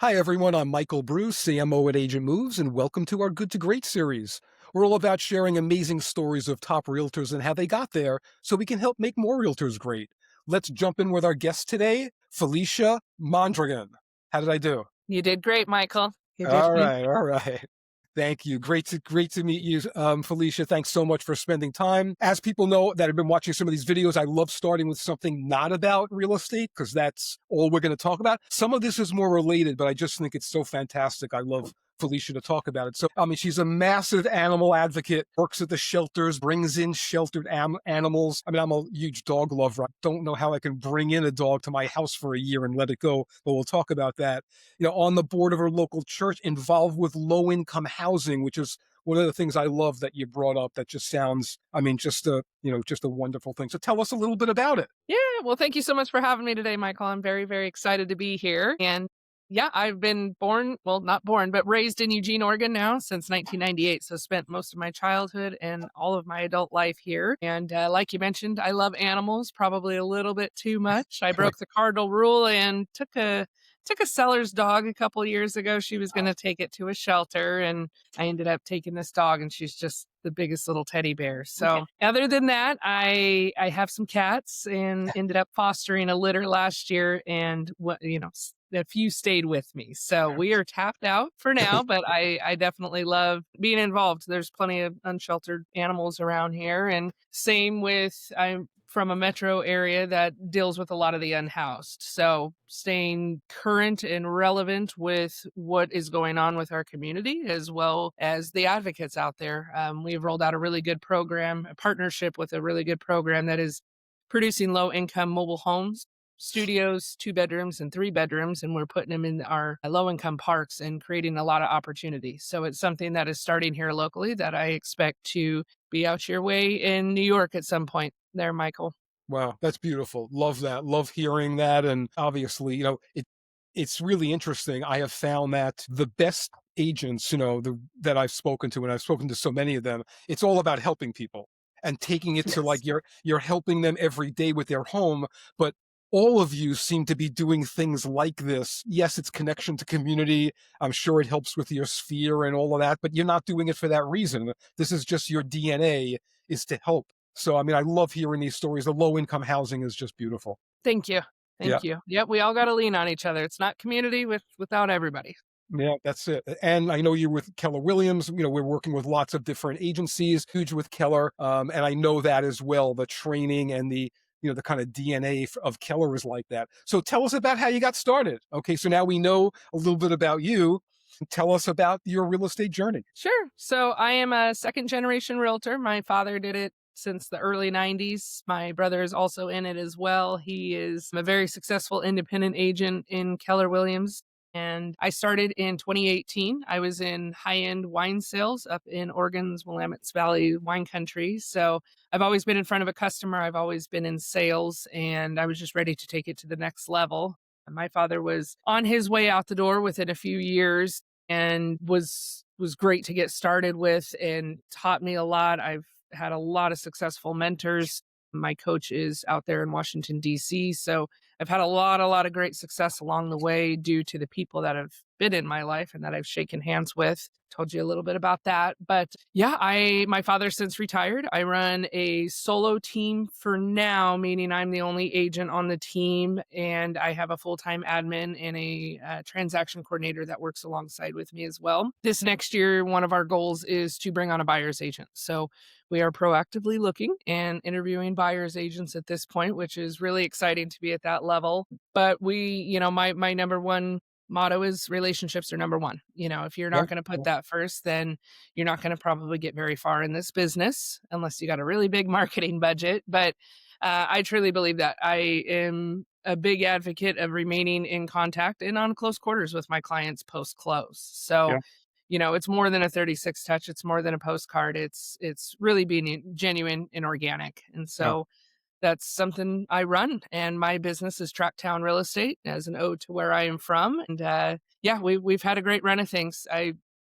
Hi, everyone. I'm Michael Bruce, CMO at Agent Moves, and welcome to our Good to Great series. We're all about sharing amazing stories of top realtors and how they got there so we can help make more realtors great. Let's jump in with our guest today, Felicia Mondragon. How did I do? You did great, Michael. You did All great. right, all right. Thank you. Great to meet you, Felicia. Thanks so much for spending time. As people know that have been watching some of these videos, I love starting with something not about real estate because that's all we're going to talk about. Some of this is more related, but I just think it's so fantastic. I love Felicia to talk about it. So, I mean, she's a massive animal advocate, works at the shelters, brings in sheltered animals. I mean, I'm a huge dog lover. I don't know how I can bring in a dog to my house for a year and let it go, but we'll talk about that. On the board of her local church, involved with low income housing, which is one of the things I love that you brought up. That just sounds, I mean, just a wonderful thing. So tell us a little bit about it. Yeah, well, thank you so much for having me today, Michael. I'm very, very excited to be here. And yeah, I've been born, well, not born, but raised in Eugene, Oregon now since 1998. So spent most of my childhood and all of my adult life here. And like you mentioned, I love animals, probably a little bit too much. I broke the cardinal rule and took a seller's dog a couple years ago. She was going to take it to a shelter, and I ended up taking this dog, and she's just the biggest little teddy bear. So other than that, I have some cats and ended up fostering a litter last year, and a few stayed with me. So we are tapped out for now, but I definitely love being involved. There's plenty of unsheltered animals around here, and same with I'm from a metro area that deals with a lot of the unhoused. So staying current and relevant with what is going on with our community, as well as the advocates out there. We've rolled out a really good program, a partnership with a really good program that is producing low income mobile homes, studios, 2 bedrooms and 3 bedrooms, and we're putting them in our low income parks and creating a lot of opportunity. So it's something that is starting here locally that I expect to be out your way in New York at some point there, Michael. Wow, that's beautiful. Love that. Love hearing that. And obviously, it's really interesting. I have found that the best agents, that I've spoken to, and I've spoken to so many of them, it's all about helping people and taking it to Yes. like you're helping them every day with their home. But all of you seem to be doing things like this. Yes, it's connection to community. I'm sure it helps with your sphere and all of that, but you're not doing it for that reason. This is just your DNA is to help. So, I mean, I love hearing these stories. The low income housing is just beautiful. Thank you. Yeah. Thank you. Yep, we all got to lean on each other. It's not community without everybody. Yeah, that's it. And I know you're with Keller Williams. We're working with lots of different agencies, huge with Keller. And I know that as well. The training and the kind of DNA of Keller is like that. So tell us about how you got started. Okay, so now we know a little bit about you. Tell us about your real estate journey. Sure. So I am a second generation realtor. My father did it since the early 90s. My brother is also in it as well. He is a very successful independent agent in Keller Williams. And I started in 2018. I was in high end wine sales up in Oregon's Willamette's Valley wine country. So I've always been in front of a customer. I've always been in sales, and I was just ready to take it to the next level. My father was on his way out the door within a few years and was great to get started with and taught me a lot. I've had a lot of successful mentors. My coach is out there in Washington, D.C. So I've had a lot of great success along the way due to the people that have been in my life and that I've shaken hands with. Told you a little bit about that. But yeah, my father's since retired. I run a solo team for now, meaning I'm the only agent on the team, and I have a full-time admin and a transaction coordinator that works alongside with me as well. This next year, one of our goals is to bring on a buyer's agent. So we are proactively looking and interviewing buyer's agents at this point, which is really exciting to be at that level. But my number one motto is relationships are number one. If you're Yeah. not going to put that first, then you're not going to probably get very far in this business unless you got a really big marketing budget. But I truly believe that. I am a big advocate of remaining in contact and on close quarters with my clients post close. So Yeah. it's more than a 36 touch. It's more than a postcard. It's really being genuine and organic. And Yeah. so that's something I run. And my business is Tracktown Real Estate as an ode to where I am from. And yeah, we've had a great run of things.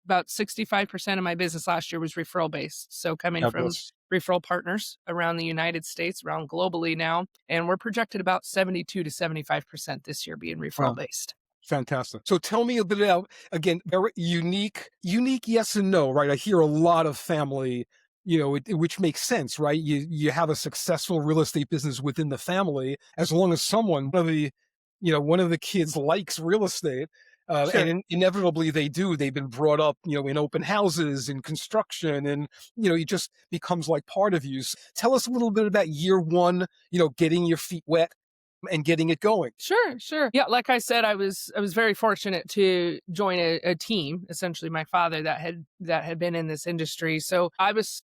About 65% of my business last year was referral based. So coming God from bless. referral partners around the United States, around globally now. And we're projected about 72 to 75% this year being referral Wow. based. Fantastic. So tell me a bit about, again, very unique yes and no, right? I hear a lot of family, which makes sense, right? You have a successful real estate business within the family, as long as one of the kids likes real estate. Sure. Inevitably they do. They've been brought up, in open houses, in construction, and, it just becomes like part of you. Tell us a little bit about year one, getting your feet wet and getting it going. Sure, sure. Yeah, like I said, I was very fortunate to join a team, essentially my father that had been in this industry. So I was,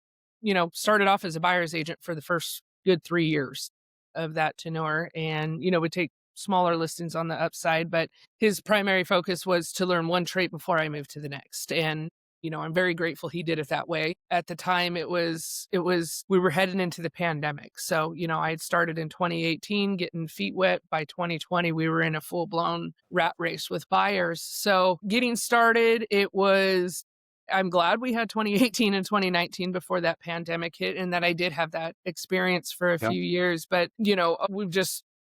started off as a buyer's agent for the first good 3 years of that tenure, and would take smaller listings on the upside, but his primary focus was to learn one trait before I moved to the next. And I'm very grateful he did it that way. At the time it was we were heading into the pandemic. So, I had started in 2018 getting feet wet. By 2020 we were in a full-blown rat race with buyers. So, getting started, I'm glad we had 2018 and 2019 before that pandemic hit, and that I did have that experience for a Yeah. few years. But,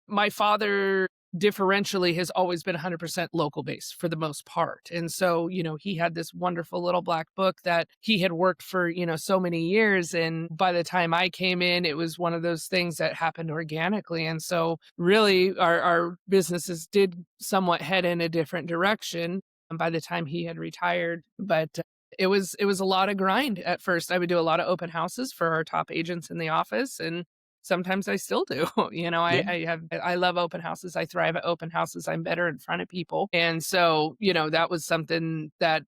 my father differentially has always been 100% local based for the most part. And so, he had this wonderful little black book that he had worked for, so many years. And by the time I came in, it was one of those things that happened organically. And so, really, our businesses did somewhat head in a different direction by the time he had retired. But it was a lot of grind at first. I would do a lot of open houses for our top agents in the office, and sometimes I still do. Yeah. I love open houses. I thrive at open houses. I'm better in front of people. And so, that was something that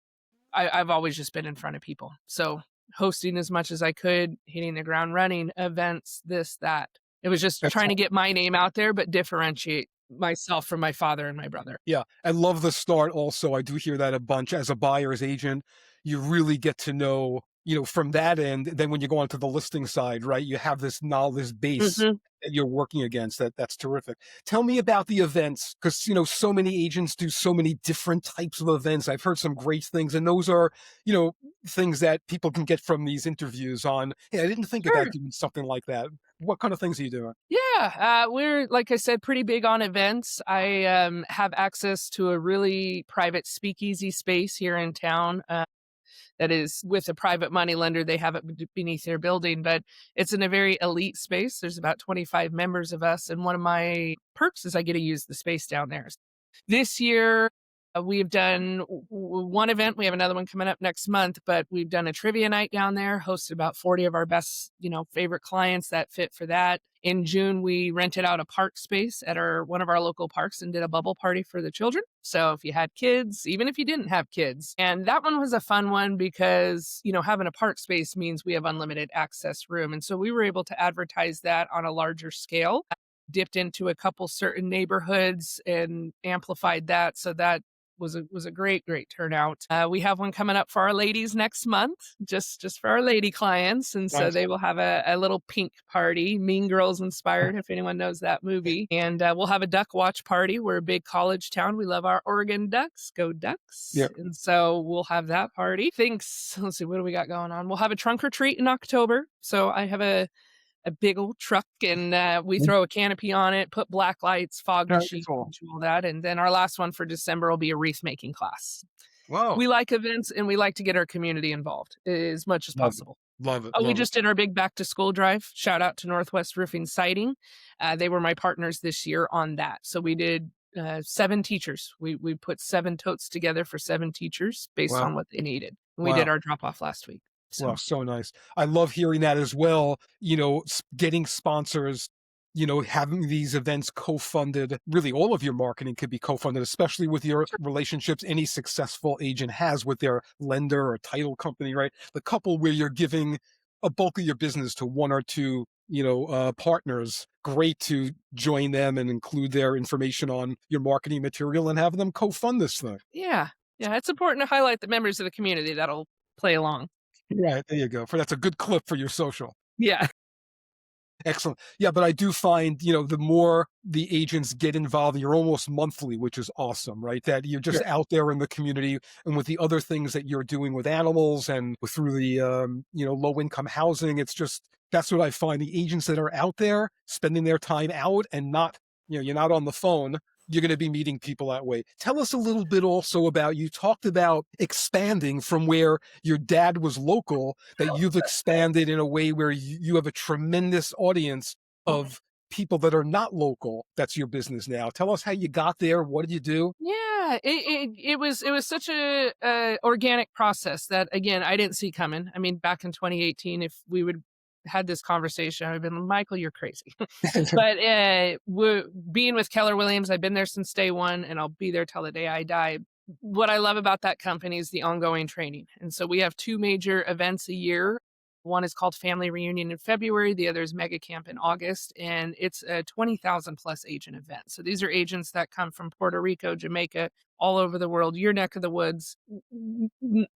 I've always just been in front of people. So hosting as much as I could, hitting the ground running, events, this, that. It was just That's trying to get my name out there, but differentiate myself from my father and my brother. Yeah, I love the start also. I do hear that a bunch as a buyer's agent. You really get to know, from that end. Then when you go onto the listing side, right, you have this knowledge, this base Mhm. that you're working against. That's terrific. Tell me about the events, because so many agents do so many different types of events. I've heard some great things, and those are, things that people can get from these interviews on, hey, I didn't think about Sure. doing something like that. What kind of things are you doing? Yeah, we're, like I said, pretty big on events. I have access to a really private speakeasy space here in town. That is with a private money lender. They have it beneath their building, but it's in a very elite space. There's about 25 members of us, and one of my perks is I get to use the space down there. This year, we've done one event. We have another one coming up next month, but we've done a trivia night down there, hosted about 40 of our best, favorite clients that fit for that. In June, we rented out a park space at one of our local parks and did a bubble party for the children. So if you had kids, even if you didn't have kids, and that one was a fun one because, having a park space means we have unlimited access room. And so we were able to advertise that on a larger scale, dipped into a couple certain neighborhoods and amplified that. So that was a great turnout. We have one coming up for our ladies next month, just for our lady clients, and so Nice. they will have a little pink party, Mean Girls inspired, if anyone knows that movie. And we'll have a duck watch party. We're a big college town. We love our Oregon Ducks. Go Ducks! Yeah. And so we'll have that party. Let's see, what do we got going on? We'll have a trunk or treat in October. So I have a big old truck, and we throw a canopy on it, put black lights, fog Very machine, cool. do all that. And then our last one for December will be a wreath making class. Wow. We like events, and we like to get our community involved as much as Love it. possible. Love it. Oh, we Love it. just did our big back to school drive. Shout out to Northwest Roofing Siding. They were my partners this year on that. So we did 7 teachers. We put 7 totes together for 7 teachers based Wow. on what they needed. And we did Wow. our drop off last week. Wow. So So nice. I love hearing that as well. Getting sponsors, having these events co-funded. Really, all of your marketing could be co-funded, especially with your relationships any successful agent has with their lender or title company, right? The couple where you're giving a bulk of your business to one or two, partners. Great to join them and include their information on your marketing material and have them co-fund this thing. yeah, yeah, it's important to highlight the members of the community that'll play along. Right. There you go. That's a good clip for your social. Yeah. Excellent. Yeah, but I do find, the more the agents get involved, you're almost monthly, which is awesome, right? That you're just Sure. out there in the community, and with the other things that you're doing with animals and through the, low income housing. It's just, that's what I find. The agents that are out there spending their time out and not, you're not on the phone. you're going to be meeting people that way. Tell us a little bit also about, you talked about expanding from where your dad was local, that you've expanded in a way where you have a tremendous audience of people that are not local. That's your business now. Tell us how you got there. What did you do? Yeah, it was such a organic process that, again, I didn't see coming. I mean, back in 2018, if we would had this conversation, I'd been, Michael, you're crazy. But being with Keller Williams, I've been there since day one, and I'll be there till the day I die. What I love about that company is the ongoing training, and so we have two major events a year. One is called Family Reunion in February. The other is Mega Camp in August, and it's a 20,000 plus agent event. So these are agents that come from Puerto Rico, Jamaica, all over the world, your neck of the woods.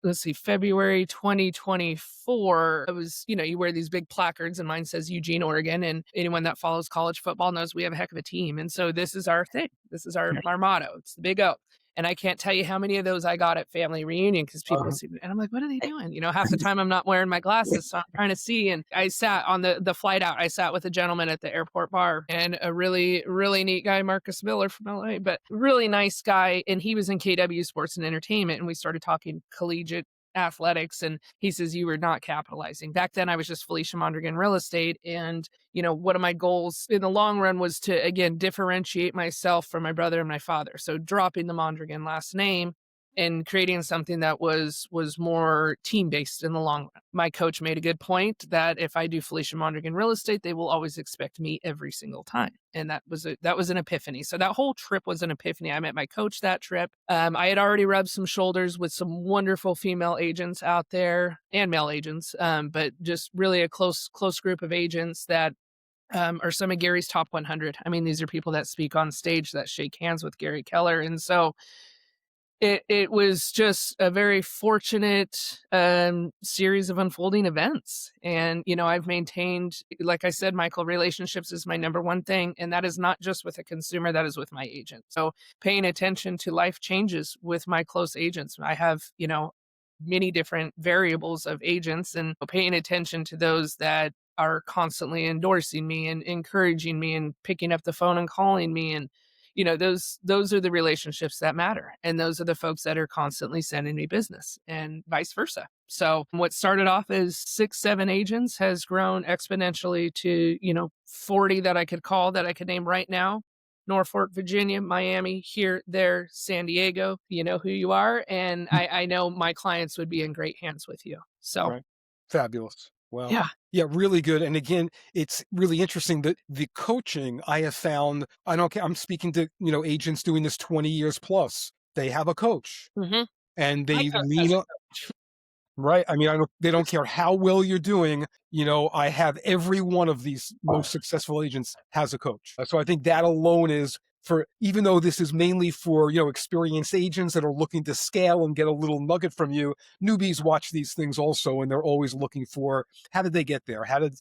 Let's see, February 2024, it was, you wear these big placards, and mine says Eugene, Oregon. And anyone that follows college football knows we have a heck of a team. And so this is our thing. This is our motto. It's the big O. And I can't tell you how many of those I got at family reunion, because people Uh, see me and I'm like, what are they doing? Half the time I'm not wearing my glasses, so I'm trying to see. And I sat on the flight out, I sat with a gentleman at the airport bar, and a really, really neat guy, Marcus Miller from LA, but really nice guy. And he was in KW Sports and Entertainment. And we started talking collegiate athletics. And he says, you were not capitalizing. Back then I was just Felicia Mondragon Real Estate. And, one of my goals in the long run was to, again, differentiate myself from my brother and my father. So dropping the Mondragon last name and creating something that was more team based in the long run. My coach made a good point that if I do Felicia Mondragon Real Estate, they will always expect me every single time. And that was an epiphany. So that whole trip was an epiphany. I met my coach that trip. I had already rubbed some shoulders with some wonderful female agents out there and male agents, but just really a close group of agents that are some of Gary's top 100. I mean, these are people that speak on stage, that shake hands with Gary Keller. And so it was just a very fortunate series of unfolding events. And, I've maintained, like I said, Michael, relationships is my number one thing. And that is not just with a consumer, that is with my agent. So paying attention to life changes with my close agents. I have, many different variables of agents, and paying attention to those that are constantly endorsing me and encouraging me and picking up the phone and calling me. And those are the relationships that matter. And those are the folks that are constantly sending me business, and vice versa. So what started off as 6, 7 agents has grown exponentially to, 40 that I could call, that I could name right now. Norfolk, Virginia, Miami, here, there, San Diego. You know who you are. And I know my clients would be in great hands with you. So, right. Fabulous. Well, yeah. yeah, really good. And again, it's really interesting that the coaching I have found, I don't care, I'm speaking to, agents doing this 20 years plus. They have a coach Hmm. and My they coach has lean a on, right. I mean, they don't care how well you're doing. I have every one of these most successful agents has a coach. So I think that alone is for, even though this is mainly for, experienced agents that are looking to scale and get a little nugget from you, newbies watch these things also. And they're always looking for, how did they get there? How did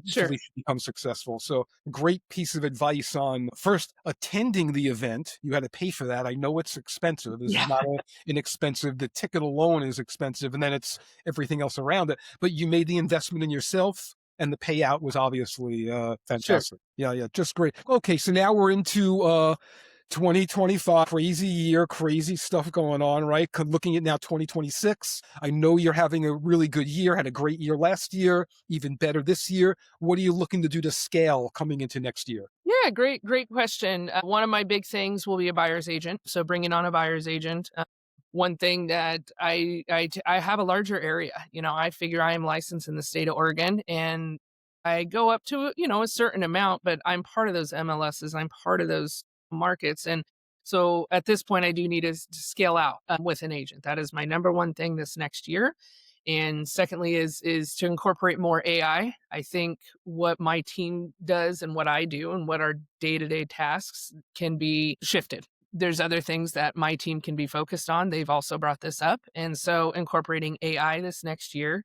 Sure. Felicia become successful? So great piece of advice on first attending the event. You had to pay for that. I know it's expensive. This is Yeah. not inexpensive. The ticket alone is expensive. And then it's everything else around it. But you made the investment in yourself, and the payout was obviously Sure. fantastic. Yeah, yeah, just great. Okay, so now we're into 2025, crazy year, crazy stuff going on, right? Looking at now 2026, I know you're having a really good year, had a great year last year, even better this year. What are you looking to do to scale coming into next year? Yeah, great question. One of my big things will be a buyer's agent. So bringing on a buyer's agent. One thing that I have a larger area. I figure I am licensed in the state of Oregon, and I go up to a certain amount, but I'm part of those MLSs. I'm part of those markets, and so at this point, I do need to scale out with an agent. That is my number one thing this next year. And secondly is to incorporate more AI. I think what my team does and what I do and what our day-to-day tasks can be shifted. There's other things that my team can be focused on. They've also brought this up. And so incorporating AI this next year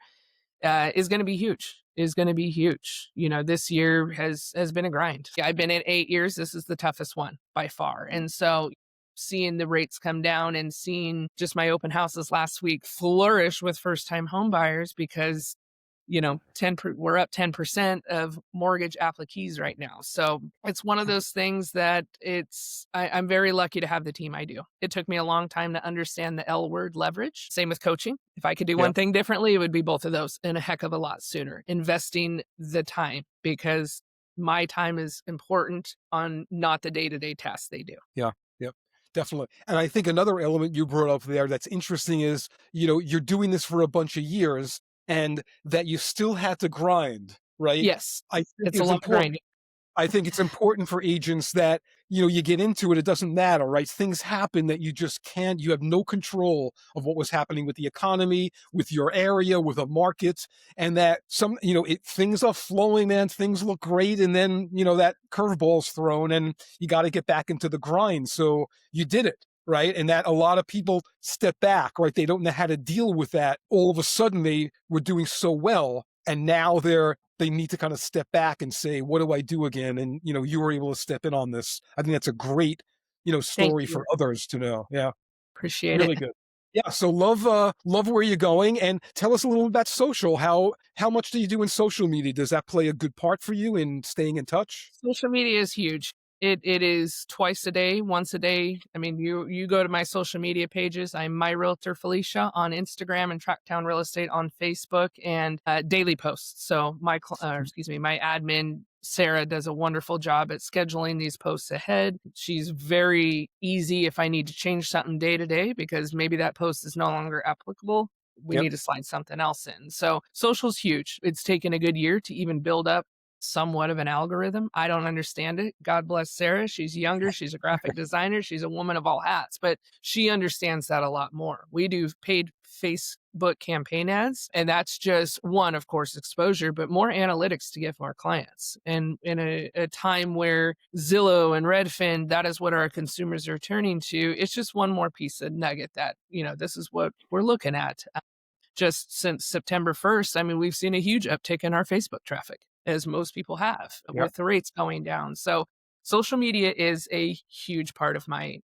is going to be huge. Is going to be huge. This year has been a grind. I've been in 8 years. This is the toughest one by far. And so seeing the rates come down and seeing just my open houses last week flourish with first time home buyers, because we're up 10% of mortgage appliquees right now. So it's one of those things that I'm very lucky to have the team I do. It took me a long time to understand the L word, leverage. Same with coaching. If I could do Yeah. one thing differently, it would be both of those, and a heck of a lot sooner. Investing the time, because my time is important on not the day-to-day tasks they do. Yeah. Yep. Definitely. And I think another element you brought up there that's interesting is, you're doing this for a bunch of years and that you still had to grind, right? Yes, I think it's a it's lot of important. grinding. I think it's important for agents that, you get into it, it doesn't matter, right? Things happen that you have no control of what was happening with the economy, with your area, with a market, and that things are flowing, man, things look great. And then, that curveball's thrown and you got to get back into the grind. So you did it. Right. And that a lot of people step back, right? They don't know how to deal with that. All of a sudden they were doing so well. And now they need to kind of step back and say, what do I do again? And, you were able to step in on this. I think that's a great, Thank story you. for others to know. Yeah. Appreciate it. Really good. Yeah. So love where you're going, and tell us a little about social. How much do you do in social media? Does that play a good part for you in staying in touch? Social media is huge. It is twice a day, once a day. I mean, you go to my social media pages. I'm my Realtor Felicia on Instagram and Tracktown Real Estate on Facebook, and daily posts. So my admin Sarah does a wonderful job at scheduling these posts ahead. She's very easy if I need to change something day to day because maybe that post is no longer applicable. We Yep. need to slide something else in. So social's huge. It's taken a good year to even build up somewhat of an algorithm. I don't understand it. God bless Sarah. She's younger. She's a graphic designer. She's a woman of all hats, but she understands that a lot more. We do paid Facebook campaign ads, and that's just one, of course, exposure, but more analytics to give our clients. And in a time where Zillow and Redfin, that is what our consumers are turning to, it's just one more piece of nugget that, this is what we're looking at. Just since September 1st, I mean, we've seen a huge uptick in our Facebook traffic, as most people have, Yep. with the rates going down. So social media is a huge part of my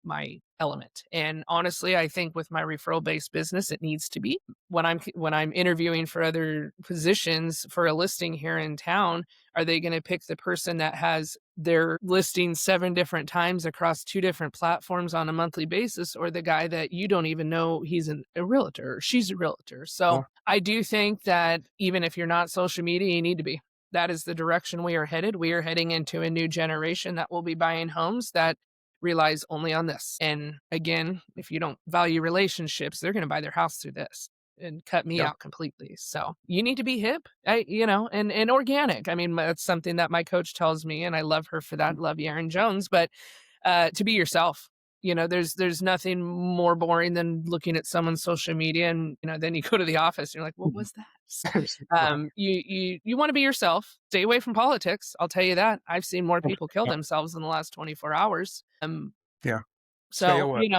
element. And honestly, I think with my referral-based business, it needs to be. When I'm interviewing for other positions for a listing here in town, are they going to pick the person that has their listing 7 different times across 2 different platforms on a monthly basis, or the guy that you don't even know he's a realtor or she's a realtor? So Yeah. I do think that even if you're not social media, you need to be. That is the direction we are headed. We are heading into a new generation that will be buying homes that relies only on this. And again, if you don't value relationships, they're going to buy their house through this and cut me Yep. out completely. So you need to be hip, and organic. I mean, that's something that my coach tells me, and I love her for that. Love you, Erin Jones, but to be yourself. There's nothing more boring than looking at someone's social media, and then you go to the office and you're like, what was that? Right. You want to be yourself. Stay away from politics. I'll tell you that. I've seen more people kill Yep. themselves in the last 24 hours. Yeah. Stay So, away.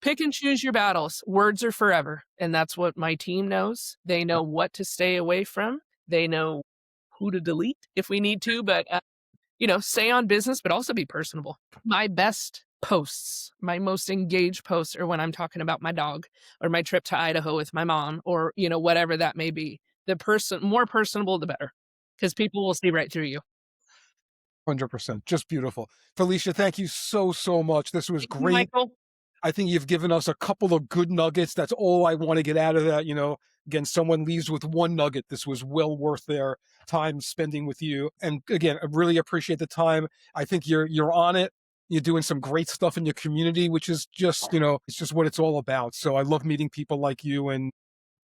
pick and choose your battles. Words are forever. And that's what my team knows. They know what to stay away from. They know who to delete if we need to, but, stay on business, but also be personable. My best posts, my most engaged posts are when I'm talking about my dog or my trip to Idaho with my mom or, whatever that may be. More personable, the better, because people will see right through you. 100%. Just beautiful. Felicia, thank you so, so much. This was Thank you, great. Michael. I think you've given us a couple of good nuggets. That's all I want to get out of that. Again, someone leaves with one nugget. This was well worth their time spending with you. And again, I really appreciate the time. I think you're on it. You're doing some great stuff in your community, which is just, it's just what it's all about. So I love meeting people like you and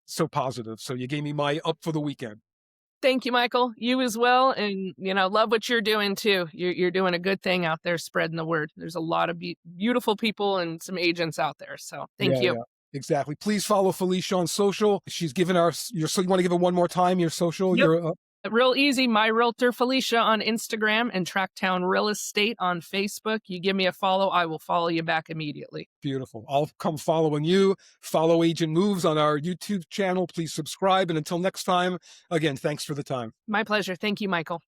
so positive. So you gave me my up for the weekend. Thank you, Michael. You as well, and love what you're doing too. You're doing a good thing out there, spreading the word. There's a lot of beautiful people and some agents out there. So thank Yeah, you. yeah, exactly. Please follow Felicia on social. She's given us your, so you want to give it one more time, your social, Yep. your, Real easy. My Realtor Felicia on Instagram and Tracktown Real Estate on Facebook. You give me a follow, I will follow you back immediately. beautiful. I'll come following you. Follow Agent Moves on our YouTube channel. Please subscribe. And until next time, again, thanks for the time. My pleasure. Thank you, Michael.